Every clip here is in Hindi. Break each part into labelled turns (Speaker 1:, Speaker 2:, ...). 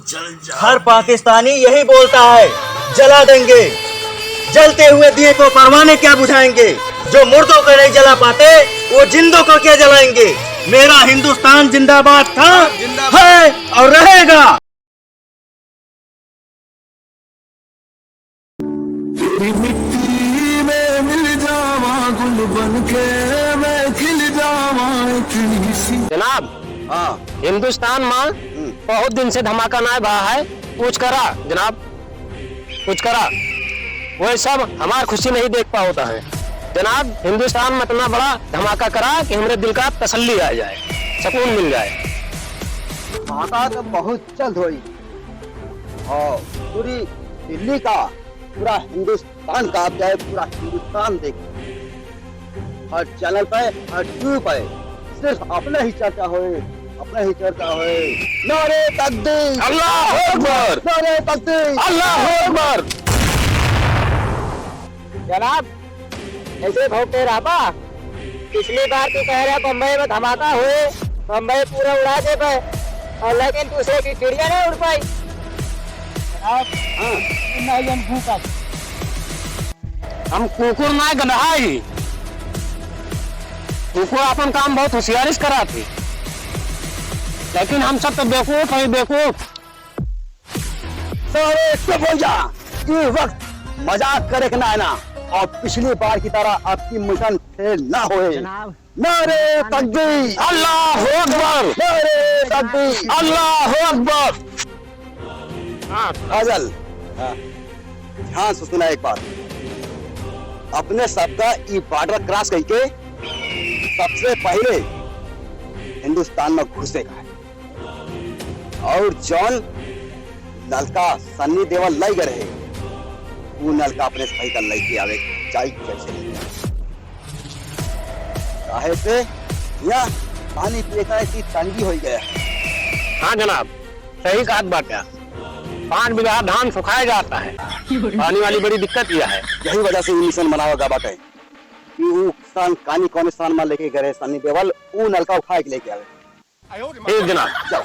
Speaker 1: हर पाकिस्तानी यही बोलता है, जला देंगे। जलते हुए दिए को परवाने क्या बुझाएंगे? जो मुर्दों को नहीं जला पाते वो जिंदों को क्या जलाएंगे? मेरा हिंदुस्तान जिंदाबाद था, है और रहेगा।
Speaker 2: मिट्टी में मिल जावा गुल बनके मैं खिल जावा।
Speaker 3: जनाब,
Speaker 1: हाँ,
Speaker 3: हिंदुस्तान मां बहुत दिन से धमाका ना भा है। कुछ करा जनाब, कुछ करा। वो सब हमारी खुशी नहीं देख पा होता है जनाब। हिंदुस्तान में इतना बड़ा धमाका करा कि हमारे दिल का तसल्ली आ जाए, सुकून मिल जाए।
Speaker 4: धमाका तो बहुत जल्द हुई और पूरी दिल्ली का, पूरा हिंदुस्तान का आप जाए, पूरा हिंदुस्तान देखे। हर चैनल पे, हर टीवी पे सिर्फ अपने ही चर्चा होए, अपने ही चर्चा होए। नारे तकबीर,
Speaker 3: अल्लाहू अकबर,
Speaker 4: नारे तकबीर,
Speaker 3: अल्लाहू अकबर।
Speaker 5: जनाब, ऐसे भौंकते रहा। पिछली बार तो कह रहा बम्बई में धमाका हुए, बम्बई पूरा उड़ा दे पाए, और लेकिन दूसरे की चिड़िया नहीं उड़ पाई।
Speaker 3: हम कुकुर ना गधाई, कुकुर अपन काम बहुत होशियारी से करा थी, लेकिन हम सब तो बेवकूफ है, बेवकूफ।
Speaker 4: सारे चुप हो जा, ये वक्त मजाक करे ना है ना, और पिछली बार की तरह आपकी मिशन फेल ना होए। नारे तकबीर,
Speaker 3: अल्लाहू अकबर,
Speaker 4: नारे तकबीर,
Speaker 3: अल्लाहू अकबर।
Speaker 4: फाजल, ध्यान से सुना एक बात। अपने सबका ये बॉर्डर क्रॉस करके सबसे पहले हिंदुस्तान में घुसेगा, और जॉन नलका सन्नी देवल लग रहे, वो नलका अपने सही का लेके आवे चाय कैसे काहे से या पानी पिए का ऐसी तंगी हो गया।
Speaker 3: हाँ जनाब, सही कहा बात है। 5 बीघा धान सुखाया जाता है, पानी वाली बड़ी दिक्कत यह है।
Speaker 4: यही वजह से मिशन बनावा गया है कि वो किसान कानी कौन स्थान में लेके गए सन्नी देवल, वो नलका उठा के लेके आवे।
Speaker 3: ठीक जनाब,
Speaker 4: जाओ।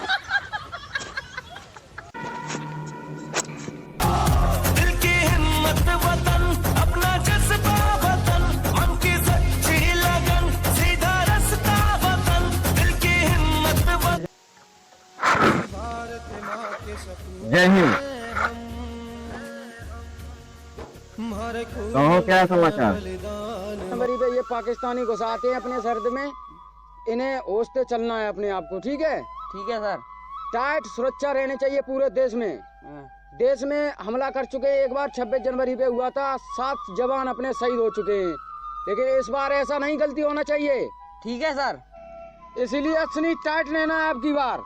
Speaker 1: जय हिंद। कहो क्या समाचार?
Speaker 5: जनवरी पे ये पाकिस्तानी घुसाते हैं अपने सर्द में, इन्हें होशते चलना है अपने आप को। ठीक है? ठीक है सर। टाइट सुरक्षा रहनी चाहिए पूरे देश में। देश में हमला कर चुके हैं, एक बार 26 जनवरी पे हुआ था, 7 जवान अपने शहीद हो चुके हैं, लेकिन इस बार ऐसा नहीं गलती होना चाहिए। ठीक है सर। इसीलिए असली टाइट रहना है आपकी बार।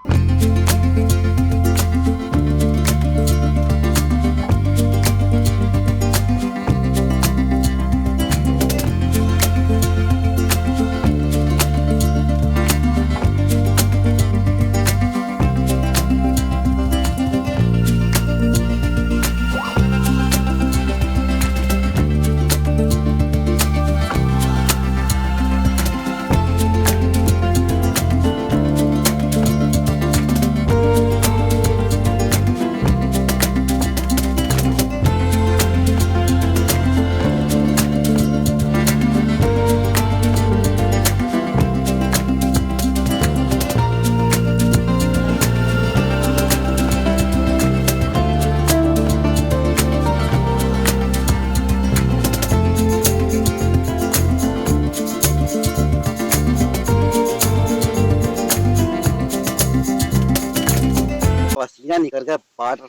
Speaker 5: पसीना निकल गया बॉर्डर।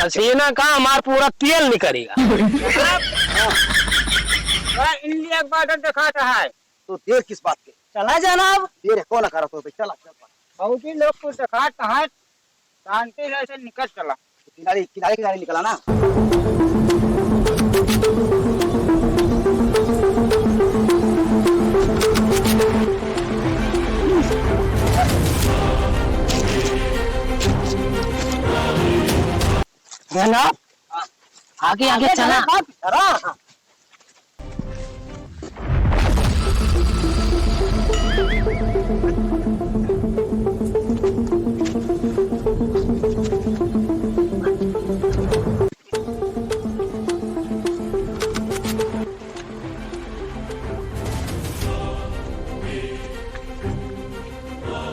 Speaker 3: पसीना का हमारा पूरा तेल निकलेगा।
Speaker 5: इंडिया का बॉर्डर दिखाता है
Speaker 4: तो देर किस बात के?
Speaker 5: चला जनाब।
Speaker 4: देर कौन करा तो चला चल।
Speaker 5: बहुत ही लोग को दिखाता है, शांति से निकल चला।
Speaker 4: किनारे किनारे किनारे निकला ना।
Speaker 3: जनाब, आगे आगे चला।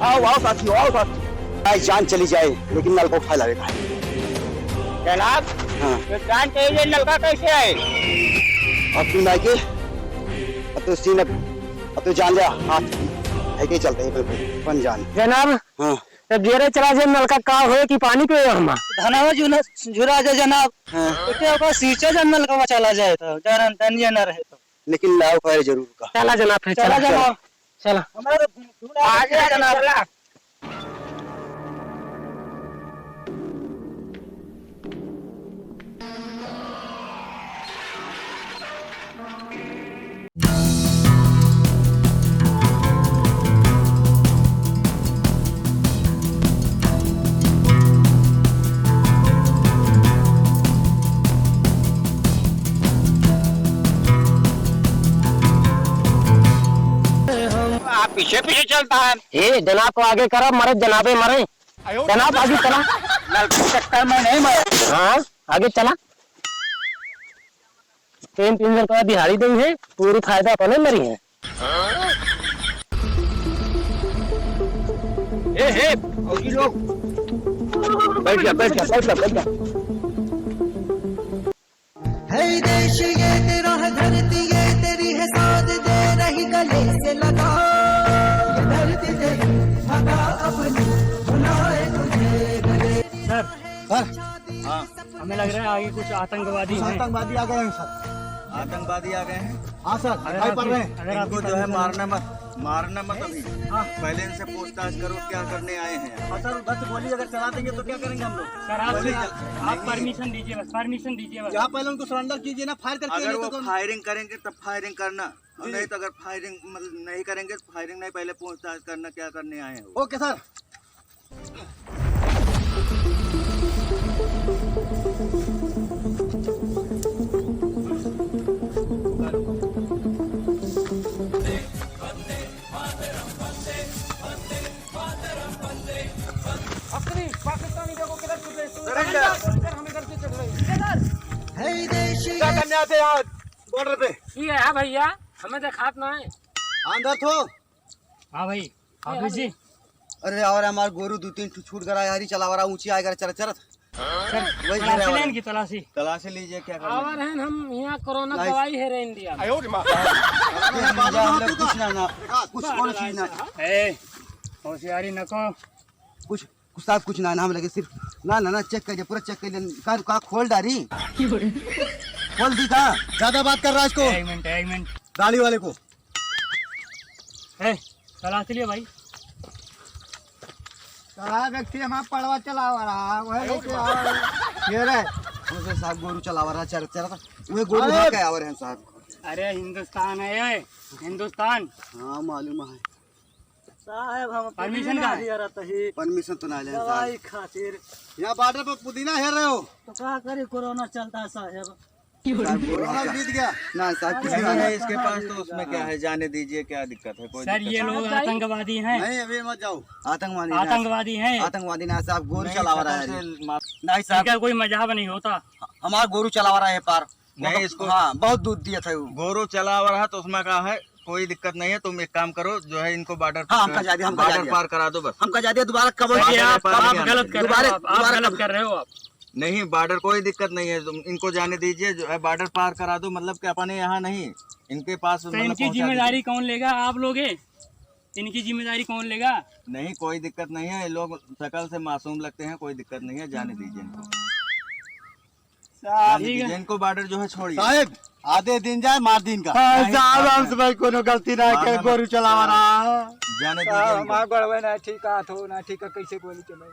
Speaker 4: आओ आओ साथियों, आओ साथियों। भाई जान चली जाए लेकिन नल को फैलावे का है।
Speaker 3: जनाब
Speaker 4: हाँ
Speaker 3: जान चाहिए नलका कैसे है?
Speaker 4: अब तू नायके, अब तो जान लिया हाथ है के चलते हैं बिल्कुल बन जान।
Speaker 3: जनाब
Speaker 4: हाँ
Speaker 3: जब जेरे चला जे नलका का होए कि पानी पे हम
Speaker 6: धनावा जुरा जा जनाब।
Speaker 4: हाँ
Speaker 6: तो ओका सींचा जन्नल का चला जाए तो जरन तनिया न रहे तो।
Speaker 4: लेकिन लाओ खैर जरूर का।
Speaker 3: चला जनाब फिर
Speaker 6: चला जनाब।
Speaker 3: चला
Speaker 6: हमारा
Speaker 3: आगे जनाब। आप पीछे पीछे चलता है। ए जनाब को आगे करो, मरे जनाबे मरे। जनाब आगे चला।
Speaker 6: चक्कर में नहीं मारा।
Speaker 3: हाँ आगे चला। 300 रुपया दिहाड़ी दी है, पूरी फायदा अपने मरी है।
Speaker 6: ए फौजी लोग
Speaker 3: बैठ जा बैठ जा बैठ जा बैठ जा।
Speaker 2: है देश ये तेरा है, धरती ये तेरी है, साथ दे रही गले से लगा। ये धरती तेरी भगा अपनी बुलाए तुझे गले।
Speaker 6: हमें लग रहा है आगे कुछ आतंकवादी हैं।
Speaker 1: आतंकवादी आ गए हैं सर। आतंकवादी आ गए हैं। हाँ सर दिखाई पड़ रहे हैं। इनको जो है मारना मत अभी। हाँ पहले इनसे पूछताछ करो क्या करने आए हैं। हाँ सर उधर से गोली अगर चला देंगे तो क्या करेंगे हम लोग?
Speaker 6: सर आप परमिशन दीजिए बस, परमिशन दीजिए बस।
Speaker 1: यहाँ पहले उनको सरेंडर कीजिए ना, फायर करके। अगर वो फायरिंग करेंगे तब फायरिंग करना, और नहीं तो अगर फायरिंग मतलब नहीं करेंगे तो फायरिंग नहीं, पहले पूछताछ करना क्या करने आए हैं। Okay sir.
Speaker 5: पाकिस्तानी देखो किधर चल रहे, हम इधर से चल रहे।
Speaker 2: है देश
Speaker 1: क्या करने आते हैं आज बॉर्डर पे?
Speaker 3: ये है भैया, हमें देखात ना है।
Speaker 1: अंदर थो।
Speaker 6: हाँ भाई हाफिज जी।
Speaker 4: अरे और हमारे गोरू 2-3 छूट गया यारी चला रहा ऊंची आएगा चरत चरत। वही
Speaker 6: तलाशी लें इनकी तलाशी।
Speaker 1: तलाशी लीजिए क्या करना
Speaker 3: आवर हैं हम यहाँ कोरोना दवाई है रे इंडिया में।
Speaker 4: कुछ ना कुछ कौन चीज ना
Speaker 6: ए होशियारी नको।
Speaker 4: कुछ साहब कुछ ना हम लगे सिर्फ ना चेक करिए, पूरा चेक करिए। का खोल डारी खोल दी का ज्यादा बात कर रहा है इसको।
Speaker 6: एक मिनट
Speaker 4: गाड़ी वाले को।
Speaker 6: ए तलाशी लिए भाई।
Speaker 5: सारा व्यक्ति हमारा पड़वा चला रहा वह लेके आ रहा है।
Speaker 4: ये रे उसे साहब गोरू चला रहा चरत चरत। वो गोरू भाग के आवर हैं साहब।
Speaker 6: अरे हिंदुस्तान है ये, हिंदुस्तान।
Speaker 4: हाँ मालूम है
Speaker 5: साहब हम
Speaker 6: परमिशन का
Speaker 4: परमिशन तो ना ले
Speaker 5: दवाई खातिर।
Speaker 4: यहाँ बॉर्डर पर पुदीना हेर रहे हो।
Speaker 5: तो क्या करे, कोरोना चलता है साहब।
Speaker 4: कोरोना बीत गया ना साहब किसी का
Speaker 1: है इसके पास, तो उसमें क्या है, जाने दीजिए, क्या दिक्कत है? कोई
Speaker 6: सर ये लोग आतंकवादी हैं।
Speaker 4: नहीं अभी मत जाओ।
Speaker 6: आतंकवादी हैं।
Speaker 4: आतंकवादी ना साहब गोरू चला रहा है। नहीं
Speaker 6: इनका
Speaker 4: साहब
Speaker 6: कोई मजाक नहीं होता।
Speaker 4: हमारा गोरू चला रहा है पार।
Speaker 1: नहीं इसको
Speaker 4: हाँ बहुत दूध दिया था वो।
Speaker 1: गोरू चला रहा तो उसमें कहा है कोई दिक्कत नहीं है। तुम एक काम करो, जो है इनको बॉर्डर
Speaker 4: हाँ, हमका जा दिया, हमका जा
Speaker 1: बॉर्डर
Speaker 4: दिया।
Speaker 1: पार करा दो बस।
Speaker 4: हमका जा दिया दोबारा कब
Speaker 6: ये आप
Speaker 1: दोबारा
Speaker 6: गलत कर रहे हो, आप गलत कर रहे हो आप।
Speaker 1: नहीं बॉर्डर कोई दिक्कत नहीं है, तुम इनको जाने दीजिए, जो है बॉर्डर पार करा दो। मतलब कि अपने यहाँ नहीं, इनके पास
Speaker 6: तो
Speaker 1: मतलब
Speaker 6: इनकी
Speaker 1: पहुंचा
Speaker 6: जिम्मेदारी कौन लेगा? आप लोग इनकी जिम्मेदारी कौन लेगा?
Speaker 1: दीजिए। नहीं कोई दिक्कत नहीं है, ये लोग शकल से मासूम लगते हैं, कोई दिक्कत नहीं है, जाने दीजिए इनको। जाने दीजिए इनको, बॉर्डर जो है छोड़िए।
Speaker 4: साहब आधे दिन जाए मार दिन का।
Speaker 1: साहब,
Speaker 4: हमसे भाई कोनो गलती ना
Speaker 1: है, गोरू
Speaker 4: चला रहा।
Speaker 1: जाने दीजिए इनको।
Speaker 5: गड़बड़ ना ठीक है, तो ना ठीक है, कैसे गोली चलाई?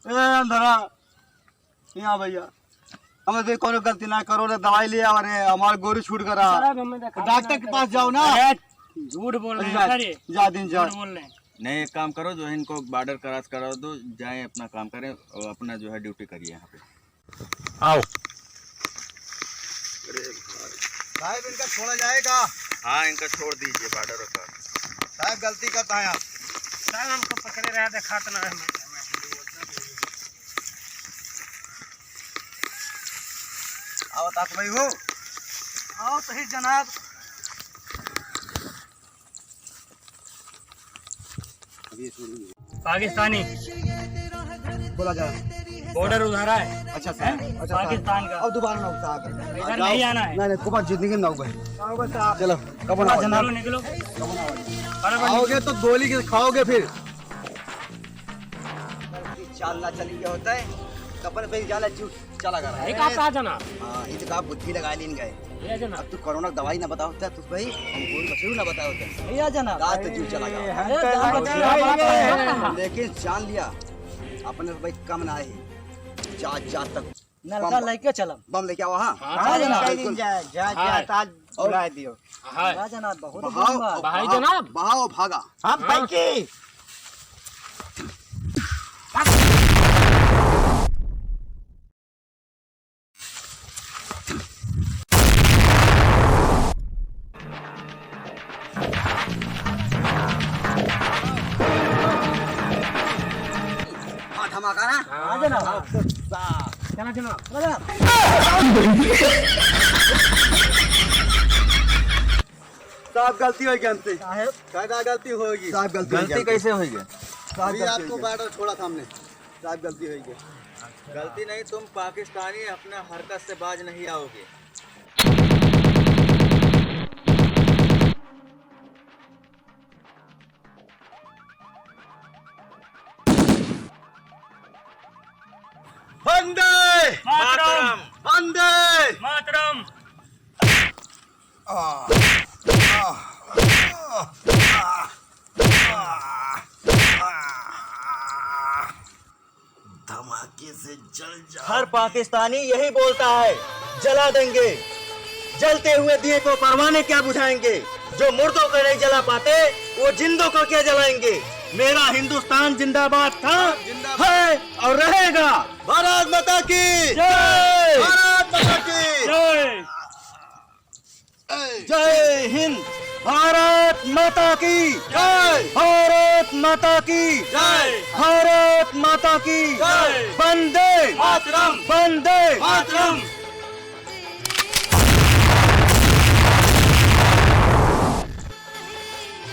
Speaker 4: ए अंधरा यहाँ भैया हमें भी कोनो गलती ना करो ना, दवाई लिया और हमारा गोरू छूट करा। डॉक्टर के पास जाओ ना।
Speaker 6: झूठ बोल रहे हैं सर, ये
Speaker 4: जा दिन जा।
Speaker 6: झूठ बोल रहे हैं।
Speaker 1: नहीं एक काम करो, जो है इनको बॉर्डर क्रॉस करा दो, जाए अपना काम करें और अपना जो है ड्यूटी करिए यहाँ पे।
Speaker 3: आओ
Speaker 4: साहब इनका छोड़ा जाएगा।
Speaker 1: हाँ इनका छोड़ दीजिए बॉर्डर का।
Speaker 4: साहब गलती करता है आप।
Speaker 6: सर हमको पकड़े रहा दिखाता ना है।
Speaker 4: आओ ताक भाई हो।
Speaker 5: आओ सही जनाब।
Speaker 4: अभी
Speaker 6: पाकिस्तानी
Speaker 4: बोला जा।
Speaker 6: बॉर्डर उधारा है।
Speaker 4: अच्छा
Speaker 6: हैं? पाकिस्तान का।
Speaker 4: अब दोबारा ना उठा
Speaker 6: इधर नहीं आना है।
Speaker 4: नहीं कुछ जिंदगी में ना होगा। चलो कब
Speaker 6: चलो निकलो।
Speaker 4: आओगे तो गोली के खाओगे फिर। चाल ना चली गया होता है कपन पे जाला चला कर रहा है।
Speaker 3: एक आप कहा जनाब
Speaker 4: हाँ ये तो आप बुद्धि लगा लीन गए।
Speaker 3: ये जनाब
Speaker 4: अब तू कोरोना दवाई ना बताओ होता तू भाई हम गोली बचू ना बताओ होता
Speaker 6: भैया जनाब।
Speaker 4: रात तो जीव चला गया लेकिन जान लिया अपने भाई कम ना है जा तक
Speaker 6: नलका लेके चलम।
Speaker 4: बम लेके आओ। हाँ
Speaker 6: हाँ जनाब।
Speaker 4: बिल्कुल।
Speaker 6: बुला दियो।
Speaker 3: हाय
Speaker 6: हाँ जनाब बहुत
Speaker 4: बहाओ
Speaker 3: भाई जनाब।
Speaker 4: बहाओ भागा।
Speaker 1: हाँ भाई की
Speaker 4: हाँ धमाका ना।
Speaker 6: हाँ जनाब।
Speaker 3: चला जनाब
Speaker 4: साहब गलती होगी हमसे। साहब गलती होगी। साहब गलती
Speaker 1: कैसे होगी?
Speaker 4: अभी आपको बार्डर छोड़ा था हमने। साहब गलती होगी।
Speaker 1: गलती नहीं, तुम पाकिस्तानी अपना हरकत से बाज नहीं आओगे। वंदे
Speaker 6: मातरम।
Speaker 1: वंदे
Speaker 6: मातरम।
Speaker 4: धमाके से जल जा।
Speaker 1: हर पाकिस्तानी यही बोलता है, जला देंगे। जलते हुए दिए को परवाने क्या बुझाएंगे? जो मुर्दों को नहीं जला पाते वो जिंदों को क्या जलाएंगे? मेरा हिंदुस्तान जिंदाबाद था, है और रहेगा। भारत माता की जय। भारत माता की
Speaker 6: जय।
Speaker 1: जय हिंद। भारत माता की जय। भारत माता की
Speaker 6: जय।
Speaker 1: भारत माता की
Speaker 6: जय।
Speaker 1: वंदे
Speaker 6: मातरम।
Speaker 1: वंदे
Speaker 6: मातरम।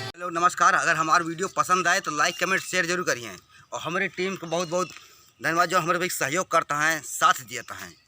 Speaker 4: हेलो नमस्कार। अगर हमारा वीडियो पसंद आए तो लाइक कमेंट शेयर जरूर करिए और हमारी टीम को बहुत बहुत धन्यवाद जो हमारे भाई सहयोग करता है साथ देता है।